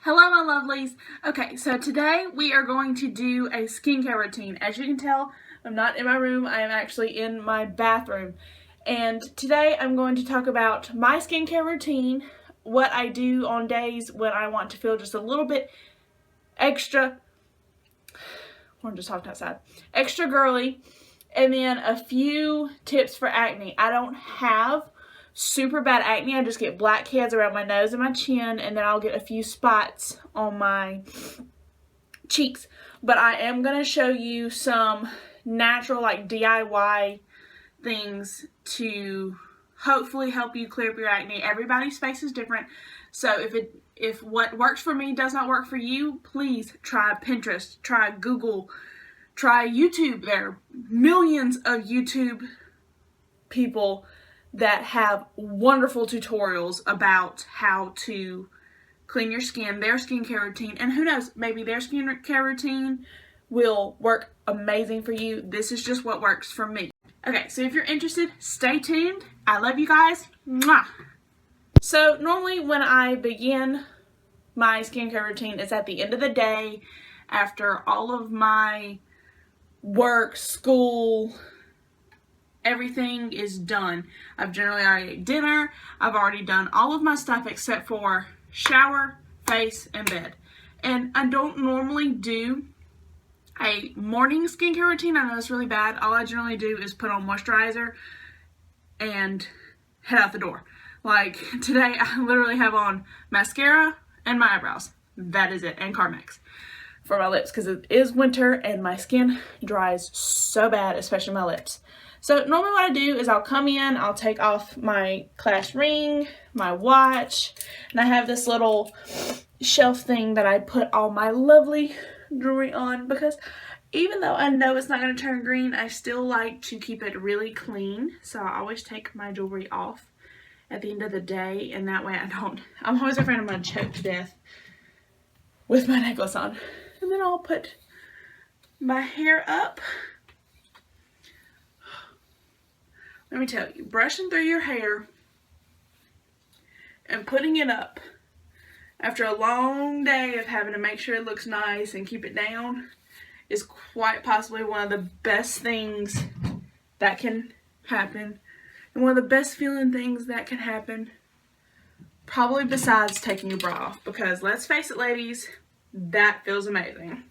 Hello my lovelies. Okay, so today we are going to do a skincare routine. As you can tell, I'm not in my room, I am actually in my bathroom. And today I'm going to talk about my skincare routine, what I do on days when I want to feel just a little bit extra, we're just talking outside, extra girly, and then a few tips for acne. I don't have super bad acne. I just get blackheads around my nose and my chin, and then I'll get a few spots on my cheeks. But I am going to show you some natural, like DIY things to hopefully help you clear up your acne. Everybody's face is different, so if what works for me does not work for you, please try Pinterest, try Google, try YouTube. There are millions of YouTube people that have wonderful tutorials about how to clean your skin, their skincare routine, and who knows, maybe their skincare routine will work amazing for you. This is just what works for me. Okay, so if you're interested, stay tuned. I love you guys. Mwah! So normally when I begin my skincare routine, it's at the end of the day after all of my work, school, everything is done. I've generally already ate dinner. I've already done all of my stuff except for shower, face, and bed. And I don't normally do a morning skincare routine. I know it's really bad. All I generally do is put on moisturizer and head out the door. Like today I literally have on mascara and my eyebrows. That is it. And Carmex for my lips because it is winter and my skin dries so bad, especially my lips. So normally what I do is I'll come in, I'll take off my class ring, my watch, and I have this little shelf thing that I put all my lovely jewelry on because even though I know it's not going to turn green, I still like to keep it really clean. So I always take my jewelry off at the end of the day, and that way I'm always afraid I'm going to choke to death with my necklace on. And then I'll put my hair up. Let me tell you, brushing through your hair and putting it up after a long day of having to make sure it looks nice and keep it down is quite possibly one of the best things that can happen. And one of the best feeling things that can happen, probably besides taking your bra off. Because let's face it, ladies, that feels amazing.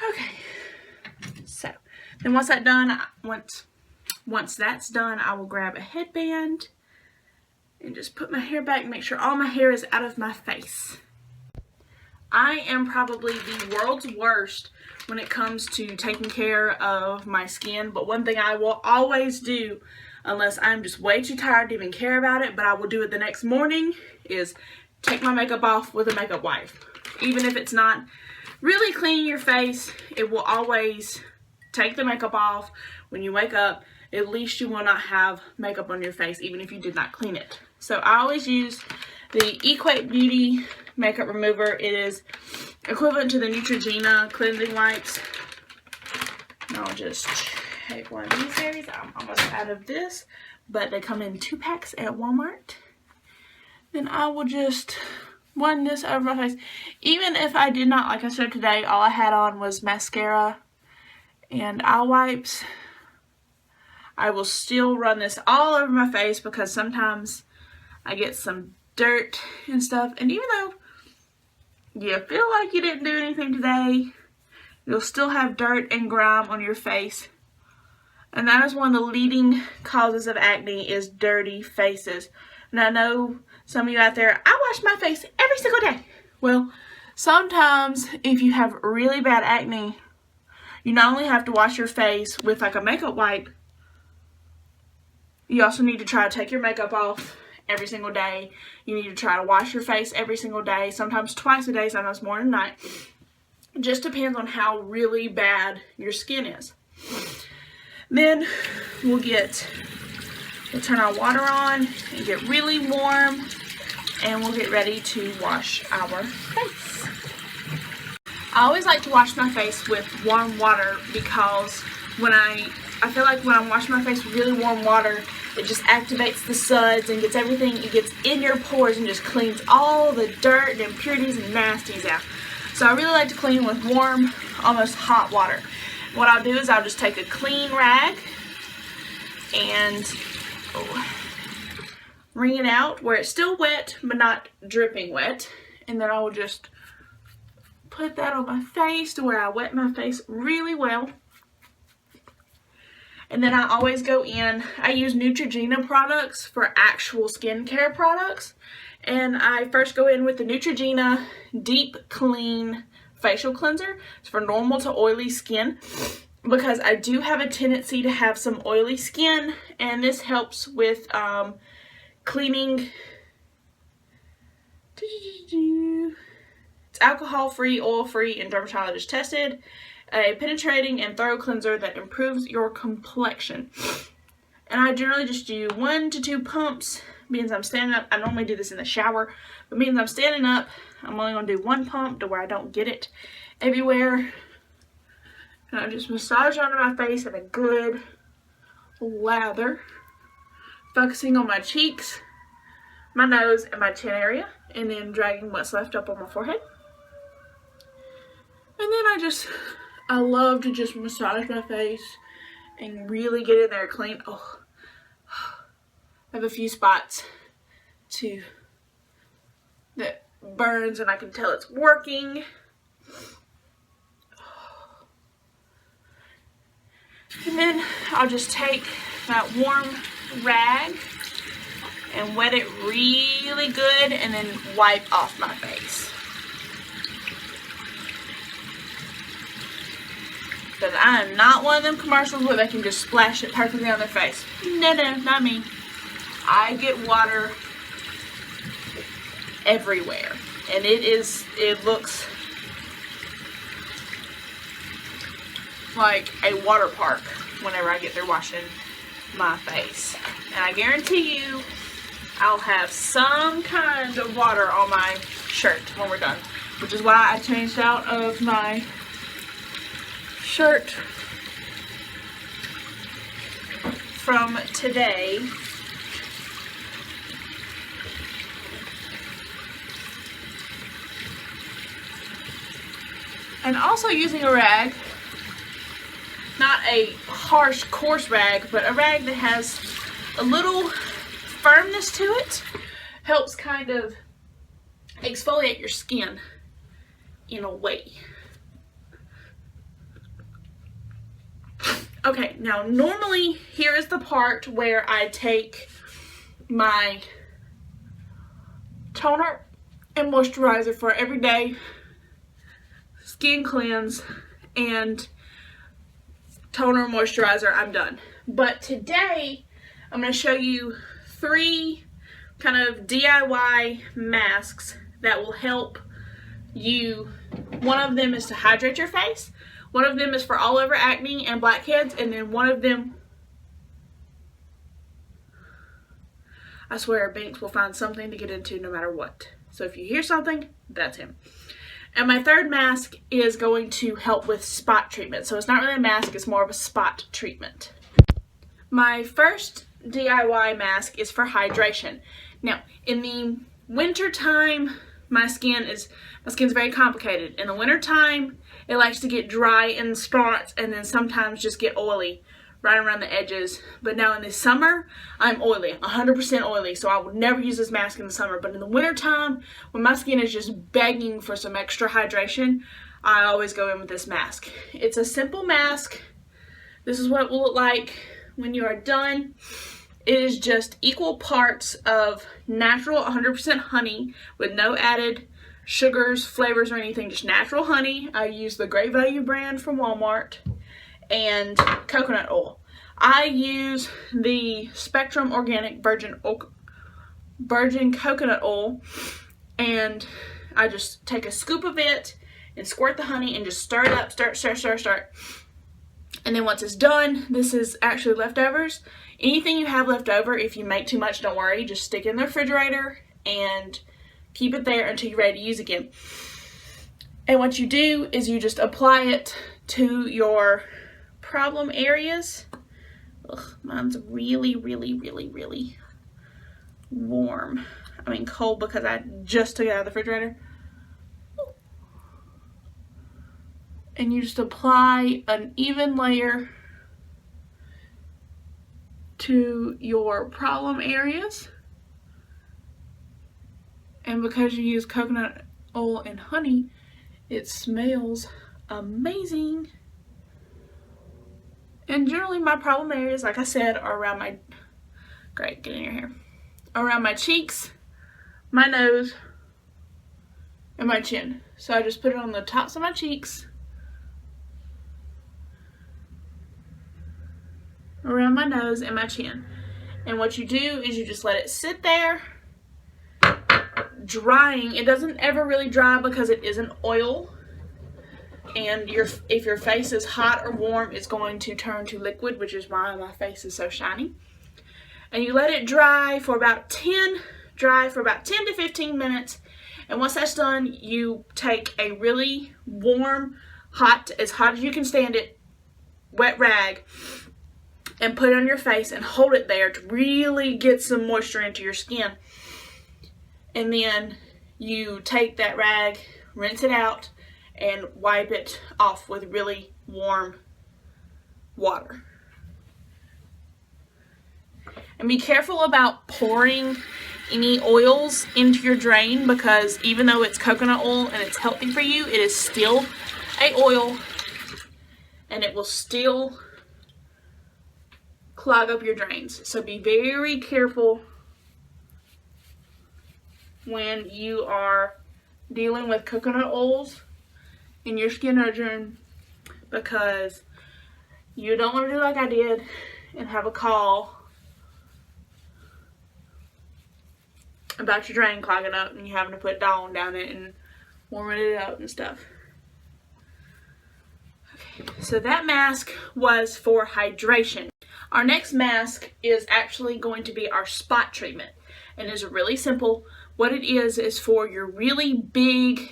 Okay, so then once that's done, once that's done, I will grab a headband and just put my hair back and make sure all my hair is out of my face. I am probably the world's worst when it comes to taking care of my skin, but one thing I will always do, unless I'm just way too tired to even care about it, but I will do it the next morning, is take my makeup off with a makeup wipe. Even if it's not really cleaning your face, it will always take the makeup off when you wake up. At least you will not have makeup on your face, even if you did not clean it. So I always use the Equate Beauty Makeup Remover. It is equivalent to the Neutrogena cleansing wipes. I'll just take one of these berries. I'm almost out of this, but they come in 2-packs at Walmart. Then I will just run this over my face. Even if I did not, like I said today, all I had on was mascara and eye wipes, I will still run this all over my face because sometimes I get some dirt and stuff. And even though you feel like you didn't do anything today, you'll still have dirt and grime on your face. And that is one of the leading causes of acne, is dirty faces. And I know some of you out there, I wash my face every single day. Well, sometimes if you have really bad acne, you not only have to wash your face with like a makeup wipe, you also need to try to take your makeup off every single day. You need to try to wash your face every single day, sometimes twice a day, sometimes more than a night. It just depends on how really bad your skin is. Then we'll turn our water on and get really warm, and we'll get ready to wash our face. I always like to wash my face with warm water because I feel like when I'm washing my face with really warm water, It just activates the suds and gets everything, it gets in your pores and just cleans all the dirt and impurities and nasties out. So I really like to clean with warm, almost hot water. What I'll do is I'll just take a clean rag and wring it out where it's still wet but not dripping wet, and then I will just put that on my face to where I wet my face really well. And then I always go in, I use Neutrogena products for actual skincare products, and I first go in with the Neutrogena Deep Clean Facial Cleanser. It's for normal to oily skin, because I do have a tendency to have some oily skin, and this helps with cleaning. It's alcohol-free, oil-free, and dermatologist tested. A penetrating and thorough cleanser that improves your complexion. And I generally just do 1 to 2 pumps. Means I'm standing up. I normally do this in the shower, but means I'm standing up. I'm only going to do 1 pump to where I don't get it everywhere. And I just massage onto my face in a good lather, focusing on my cheeks, my nose, and my chin area, and then dragging what's left up on my forehead. And then I love to just massage my face and really get in there clean. Oh, I have a few spots that burns, and I can tell it's working. And then I'll just take that warm rag and wet it really good, and then wipe off my face. Because I am not one of them commercials where they can just splash it perfectly on their face. No, not me. I get water everywhere, and it looks like a water park whenever I get through washing my face. And I guarantee you I'll have some kind of water on my shirt when we're done, which is why I changed out of my shirt from today. And also using a rag, not a harsh, coarse rag, but a rag that has a little firmness to it, helps kind of exfoliate your skin in a way. Okay, now normally here is the part where I take my toner and moisturizer for everyday skin cleanse and toner and moisturizer. I'm done. But today I'm going to show you 3 kind of DIY masks that will help you. One of them is to hydrate your face. One of them is for all over acne and blackheads, and then one of them, I swear Binks will find something to get into no matter what. So if you hear something, that's him. And my third mask is going to help with spot treatment. So it's not really a mask, it's more of a spot treatment. My first DIY mask is for hydration. Now, in the winter time, my skin's very complicated. In the winter time, it likes to get dry in spots and then sometimes just get oily right around the edges. But now in the summer, I'm oily, 100% oily, so I would never use this mask in the summer. But in the winter time, when my skin is just begging for some extra hydration, I always go in with this mask. It's a simple mask. This is what it will look like when you are done. It is just equal parts of natural 100% honey with no added sugars, flavors, or anything, just natural honey. I use the Great Value brand from Walmart, and coconut oil. I use the Spectrum Organic Virgin Coconut Oil, and I just take a scoop of it and squirt the honey and just stir it up, stir. And then once it's done, this is actually leftovers. Anything you have left over, if you make too much, don't worry, just stick it in the refrigerator and keep it there until you're ready to use again. And what you do is you just apply it to your problem areas Ugh, mine's really, really, really, really warm. I mean cold because I just took it out of the refrigerator. And you just apply an even layer to your problem areas. And because you use coconut oil and honey, it smells amazing. And generally my problem areas, like I said, are around my, great, get in your hair, around my cheeks, my nose, and my chin. So I just put it on the tops of my cheeks, around my nose and my chin. And what you do is you just let it sit there, drying. It doesn't ever really dry because it isn't oil. And if your face is hot or warm, it's going to turn to liquid, which is why my face is so shiny. And you let it dry for about 10 to 15 minutes. And once that's done, you take a really warm, as hot as you can stand it, wet rag, and put it on your face and hold it there to really get some moisture into your skin. And then you take that rag, rinse it out, and wipe it off with really warm water. And be careful about pouring any oils into your drain, because even though it's coconut oil and it's healthy for you, it is still an oil and it will still clog up your drains. So be very careful when you are dealing with coconut oils in your skin or drain, because you don't want to do like I did and have a call about your drain clogging up and you having to put Dawn down it and warming it up and stuff. Okay, so that mask was for hydration. Our next mask is actually going to be our spot treatment, and it's really simple. What it is for your really big,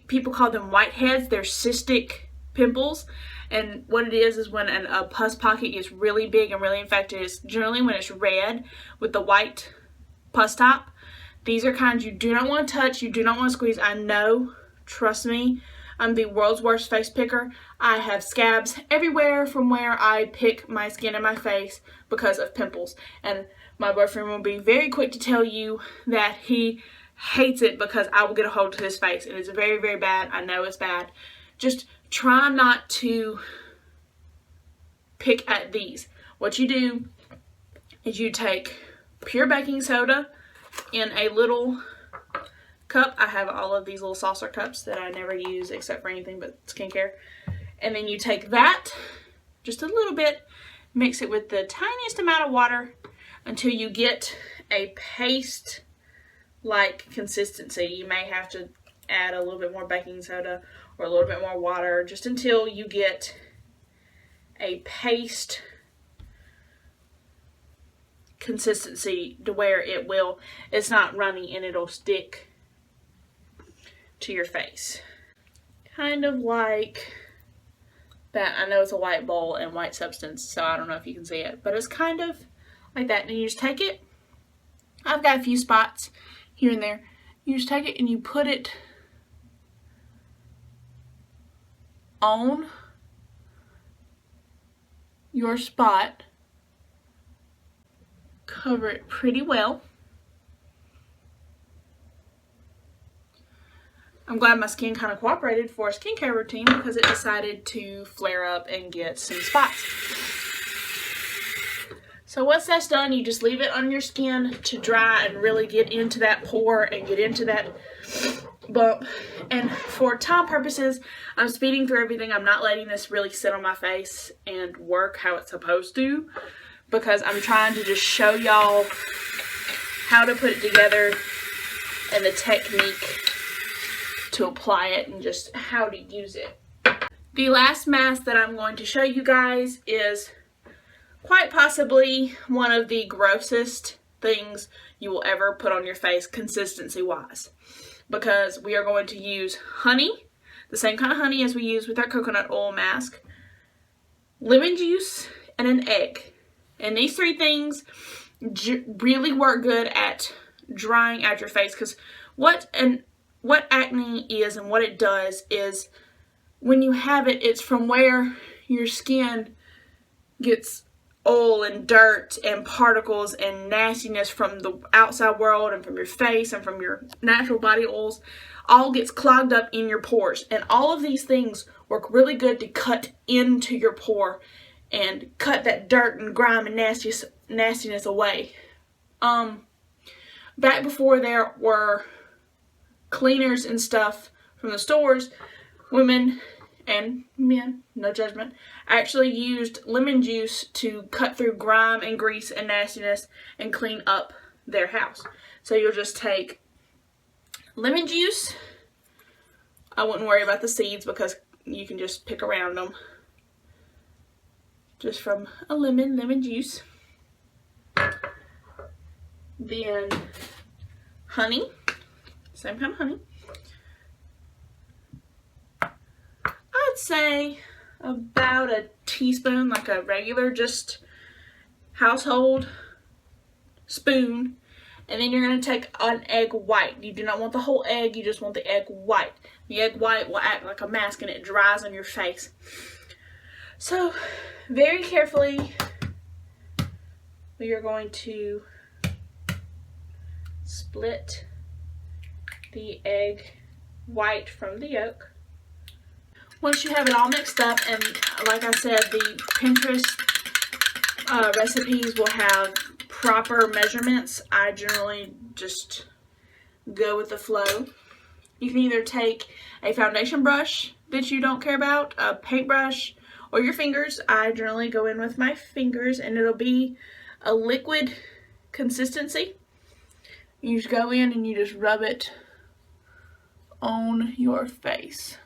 people call them whiteheads. They're cystic pimples, and what it is when a pus pocket gets really big and really infected. It's generally when it's red with the white pus top. These are kinds you do not want to touch, you do not want to squeeze. I know, trust me, I'm the world's worst face picker. I have scabs everywhere from where I pick my skin and my face because of pimples. And my boyfriend will be very quick to tell you that he hates it because I will get a hold of his face. And it's very, very bad. I know it's bad. Just try not to pick at these. What you do is you take pure baking soda in a little cup. I have all of these little saucer cups that I never use except for anything but skincare. And then you take that, just a little bit, mix it with the tiniest amount of water until you get a paste-like consistency. You may have to add a little bit more baking soda or a little bit more water, just until you get a paste consistency to where it's not runny and it'll stick to your face. Kind of like that. I know it's a white bowl and white substance, so I don't know if you can see it, but it's kind of like that. And you just take it. I've got a few spots here and there. You just take it and you put it on your spot. Cover it pretty well. I'm glad my skin kind of cooperated for a skincare routine because it decided to flare up and get some spots. So once that's done, you just leave it on your skin to dry and really get into that pore and get into that bump. And for time purposes, I'm speeding through everything. I'm not letting this really sit on my face and work how it's supposed to, because I'm trying to just show y'all how to put it together and the technique to apply it and just how to use it. The last mask that I'm going to show you guys is quite possibly one of the grossest things you will ever put on your face consistency wise, because we are going to use honey, the same kind of honey as we use with our coconut oil mask, lemon juice, and an egg. And these three things really work good at drying out your face, because what acne is and what it does is when you have it, it's from where your skin gets oil and dirt and particles and nastiness from the outside world and from your face and from your natural body oils, all gets clogged up in your pores. And all of these things work really good to cut into your pore and cut that dirt and grime and nastiness away. Back before there were cleaners and stuff from the stores, women and men, no judgment, actually used lemon juice to cut through grime and grease and nastiness and clean up their house. So you'll just take lemon juice. I wouldn't worry about the seeds because you can just pick around them. Just from a lemon juice. Then honey, same kind of honey. I'd say about a teaspoon, like a regular just household spoon. And then you're going to take an egg white. You do not want the whole egg, you just want the egg white. The egg white will act like a mask and it dries on your face. So, very carefully, we are going to split the egg white from the yolk. Once you have it all mixed up, and like I said, the Pinterest recipes will have proper measurements. I generally just go with the flow. You can either take a foundation brush that you don't care about, a paintbrush, or your fingers. I generally go in with my fingers, and it'll be a liquid consistency. You just go in and you just rub it on your face.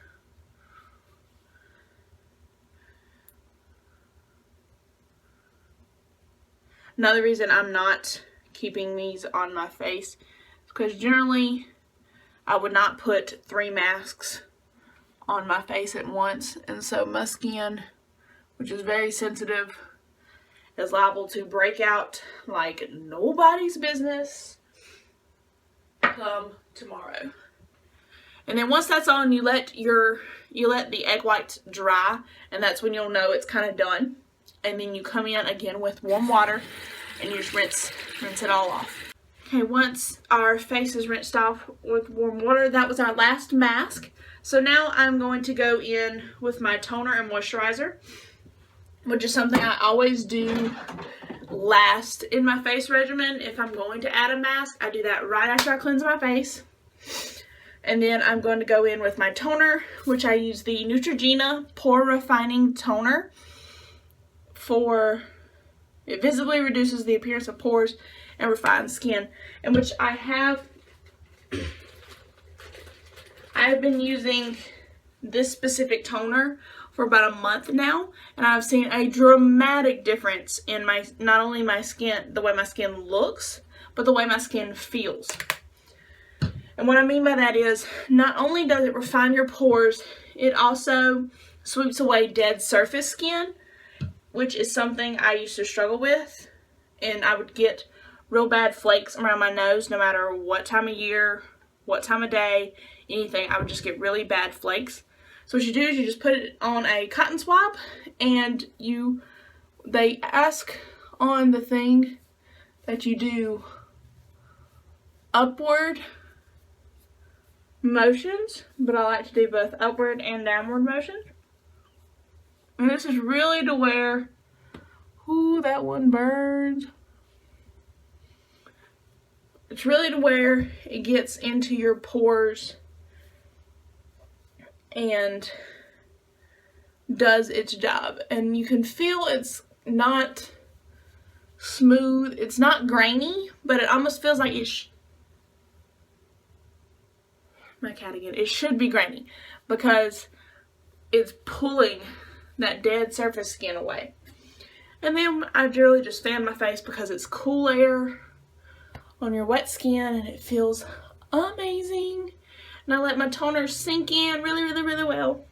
Another reason I'm not keeping these on my face is because generally I would not put 3 masks on my face at once, and so my skin, which is very sensitive, is liable to break out like nobody's business come tomorrow. And then once that's on, you let the egg whites dry, and that's when you'll know it's kind of done. And then you come in again with warm water and you just rinse it all off. Okay, once our face is rinsed off with warm water, that was our last mask. So now I'm going to go in with my toner and moisturizer, which is something I always do last in my face regimen. If I'm going to add a mask, I do that right after I cleanse my face. And then I'm going to go in with my toner, which I use the Neutrogena Pore Refining Toner. It visibly reduces the appearance of pores and refines skin, and which I have been using this specific toner for about a month now, and I've seen a dramatic difference in not only my skin, the way my skin looks, but the way my skin feels. And what I mean by that is, not only does it refine your pores, it also sweeps away dead surface skin, which is something I used to struggle with, and I would get real bad flakes around my nose no matter what time of year, what time of day, anything. I would just get really bad flakes. So what you do is you just put it on a cotton swab, and they ask on the thing that you do upward motions, but I like to do both upward and downward motions. And this is really to where, ooh, that one burns. It's really to where it gets into your pores and does its job. And you can feel it's not smooth, it's not grainy, but it almost feels like my cat again. It should be grainy because it's pulling that dead surface skin away. And then I generally just fan my face because it's cool air on your wet skin and it feels amazing. And I let my toner sink in really, really, really well.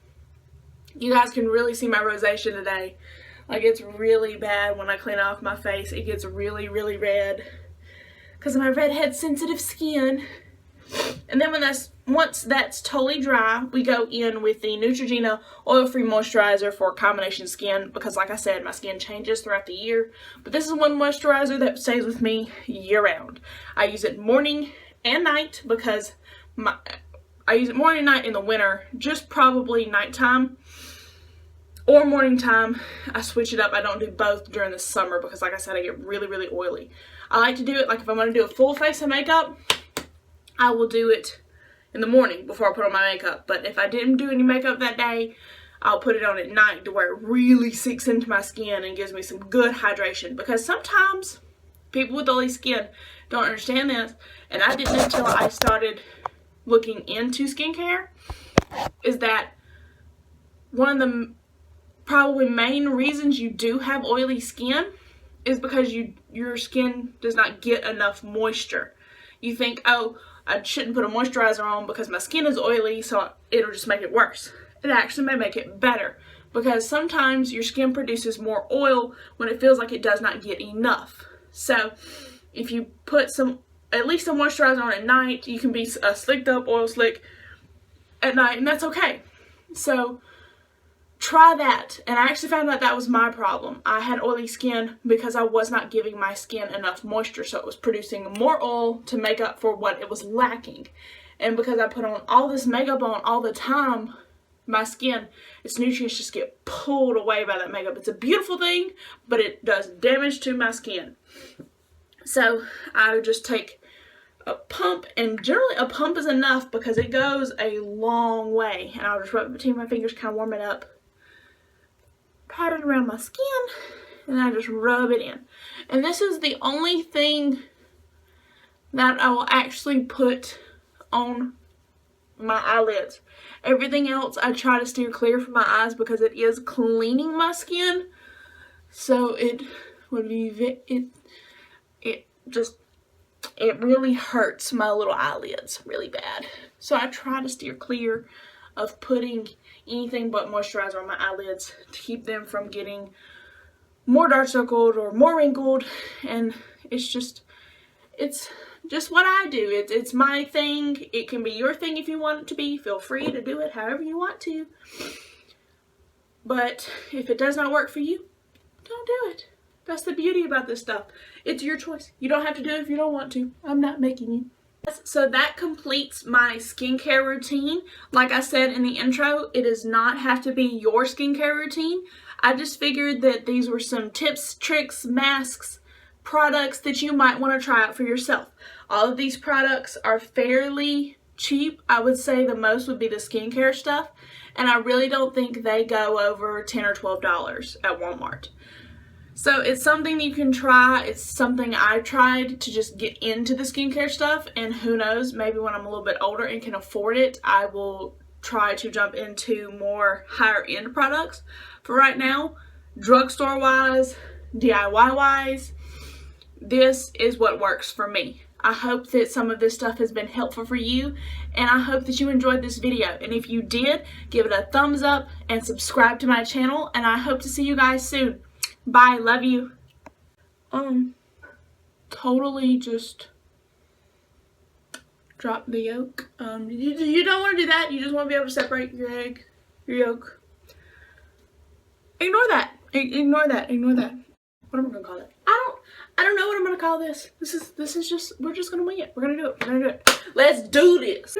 You guys can really see my rosacea today. Like, it's really bad when I clean off my face. It gets really, really red because of my redhead sensitive skin. And then once that's totally dry, we go in with the Neutrogena oil-free moisturizer for combination skin, because like I said, my skin changes throughout the year. But this is one moisturizer that stays with me year-round. I use it morning and night because I use it morning and night in the winter, just probably nighttime or morning time. I switch it up. I don't do both during the summer because, like I said, I get really, really oily. I like to do it, like if I'm going to do a full face of makeup, I will do it in the morning before I put on my makeup. But if I didn't do any makeup that day, I'll put it on at night to where it really sinks into my skin and gives me some good hydration. Because sometimes people with oily skin don't understand this, and I didn't until I started looking into skincare, is that one of the probably main reasons you do have oily skin is because your skin does not get enough moisture. You think, oh, I shouldn't put a moisturizer on because my skin is oily, so it'll just make it worse. It actually may make it better, because sometimes your skin produces more oil when it feels like it does not get enough. So if you put at least a moisturizer on at night, you can be a slicked up oil slick at night, and that's okay. So try that. And I actually found out that was my problem. I had oily skin because I was not giving my skin enough moisture, so it was producing more oil to make up for what it was lacking. And because I put on all this makeup on all the time, my skin, its nutrients just get pulled away by that makeup. It's a beautiful thing, but it does damage to my skin. So I just take a pump, and generally a pump is enough because it goes a long way. And I'll just rub it between my fingers, kind of warm it up, pat it around my skin, and I just rub it in. And this is the only thing that I will actually put on my eyelids. Everything else I try to steer clear from my eyes because it is cleaning my skin. So it would be, it really hurts my little eyelids really bad. So I try to steer clear of putting anything but moisturizer on my eyelids to keep them from getting more dark circled or more wrinkled. And it's just what I do. It's my thing. It can be your thing if you want it to be. Feel free to do it however you want to. But if it does not work for you, don't do it. That's the beauty about this stuff. It's your choice. You don't have to do it if you don't want to. I'm not making you. So that completes my skincare routine. Like I said in the intro, it does not have to be your skincare routine. I just figured that these were some tips, tricks, masks, products that you might want to try out for yourself. All of these products are fairly cheap. I would say the most would be the skincare stuff, and I really don't think they go over $10 or $12 at Walmart. So it's something you can try. It's something I tried to just get into the skincare stuff, and who knows, maybe when I'm a little bit older and can afford it, I will try to jump into more higher end products. For right now, drugstore wise, DIY wise, this is what works for me. I hope that some of this stuff has been helpful for you, and I hope that you enjoyed this video. And if you did, give it a thumbs up and subscribe to my channel, and I hope to see you guys soon. Bye. Love you. Totally just drop the yolk. You don't want to do that. You just want to be able to separate your egg, your yolk. Ignore that. Ignore that. Ignore that. What am I gonna call it? I don't know what I'm gonna call this. This is just, we're just gonna wing it. We're gonna do it. We're gonna do it. Let's do this.